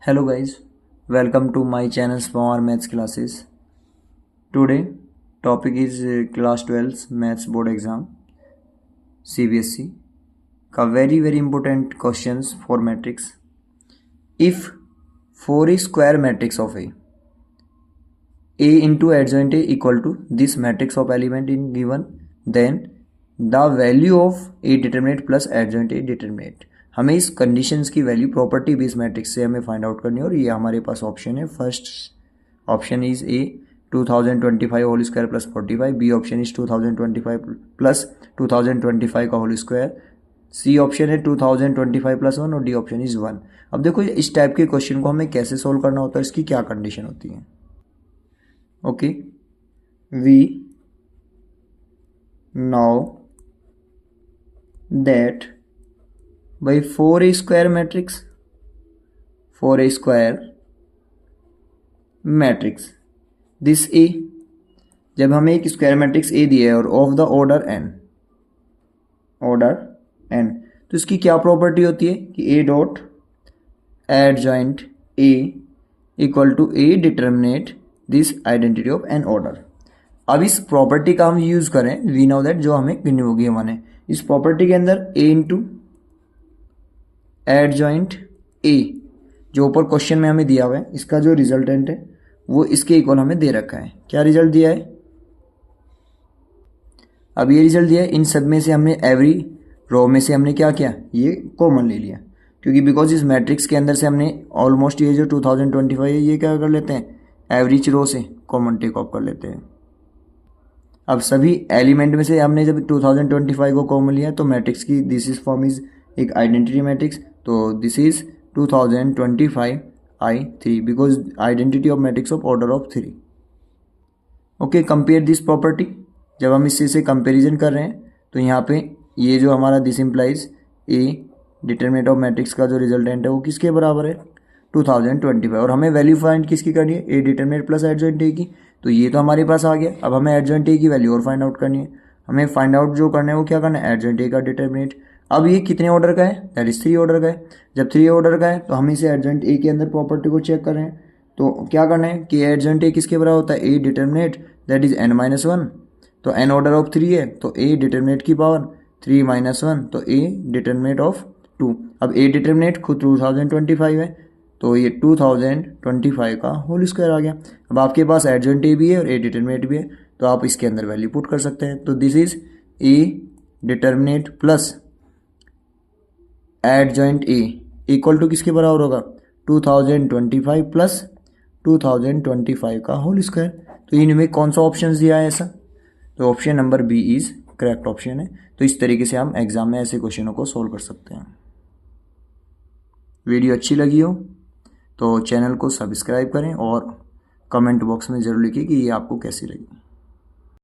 Hello guys, welcome to my channel for maths classes. Today topic is class 12 maths board exam CBSE का very important questions for matrix. If 4 is square matrix of A into adjoint A equal to this matrix of element in given, then the value of A determinate plus adjoint A determinate. हमें इस conditions की value property based matrix से हमें find out करनी है और ये हमारे पास ऑप्शन है. First option is A 2025 whole square plus 45, B option is 2025 plus 2025 का होल स्क्वायर, सी ऑप्शन है 2025 प्लस 1 और डी ऑप्शन इज 1. अब देखो इस टाइप के क्वेश्चन को हमें कैसे सोल्व करना होता है, इसकी क्या कंडीशन होती है. Okay, we now that by 4A square matrix, 4A square matrix, this A, जब हमें एक स्क्वायर मैट्रिक्स A दिया है और ऑफ द ऑर्डर n, तो इसकी क्या प्रॉपर्टी होती है कि A dot adjoint A equal to A determinant this identity of n order. अब इस प्रॉपर्टी का हम यूज करें, वी नाउ दैट जो हमें गिवन है, इस प्रॉपर्टी के अंदर A इंटू एडजॉइंट ए जो ऊपर क्वेश्चन में हमें दिया हुआ है, इसका जो रिजल्टेंट है वो इसके इक्वल हमें दे रखा है. क्या रिजल्ट दिया है, अब ये रिजल्ट दिया है. इन सब में से हमने एवरी रो में से हमने क्या किया, ये कॉमन ले लिया, क्योंकि बिकॉज इस मैट्रिक्स के अंदर से हमने ऑलमोस्ट ये जो 2025 है ये क्या कर लेते हैं, एवरेज रो से कॉमन टेक ऑफ कर लेते हैं. अब सभी एलिमेंट में से हमने जब 2025 को कॉमन लिया तो मैट्रिक्स की दिस इज फॉर्म इज एक आइडेंटिटी मैट्रिक्स, तो this is 2025 I3 because identity of matrix of order of 3. Okay, compare this property. जब हम इससे से कंपेरिजन कर रहे हैं तो यहाँ पे ये जो हमारा this implies A determinant of matrix का जो रिजल्टेंट है वो किसके बराबर है, 2025, और हमें वैल्यू फाइंड किसकी करनी है, ए डिटरमिनेंट प्लस एडजॉइंट ए की. तो ये तो हमारे पास आ गया. अब हमें एडजॉइंट ए की वैल्यू और फाइंड आउट करनी है. हमें फाइंड आउट जो करना है वो क्या करना है, एडजॉइंट ए का डिटरमिनेंट. अब ये कितने ऑर्डर का है, दैट इज 3 ऑर्डर का है. जब 3 ऑर्डर का है तो हम इसे एडजॉइंट ए के अंदर प्रॉपर्टी को चेक कर रहे हैं. तो क्या करना है कि एडजॉइंट ए किसके बराबर होता है, ए डिटरमिनेट दैट इज n-1. तो n ऑर्डर ऑफ 3 है तो ए डिटरमिनेट की पावर 3-1, तो ए डिटरमिनेट ऑफ 2. अब ए डिटरमिनेट खुद 2025 है तो ये 2025 का होल स्क्वायर आ गया. अब आपके पास एडजॉइंट ए भी है और ए डिटरमिनेट भी है तो आप इसके अंदर वैल्यू पुट कर सकते हैं. तो this is A determinant plus adjoint A equal to किसके बराबर होगा, 2025 प्लस 2025 का होल स्क्वायर. तो इनमें कौन सा ऑप्शन दिया है ऐसा, तो option number B is correct option है. तो इस तरीके से हम एग्जाम में ऐसे क्वेश्चनों को सोल्व कर सकते हैं. वीडियो अच्छी लगी हो तो चैनल को सब्सक्राइब करें और कमेंट बॉक्स में ज़रूर लिखिए कि ये आपको कैसी लगी.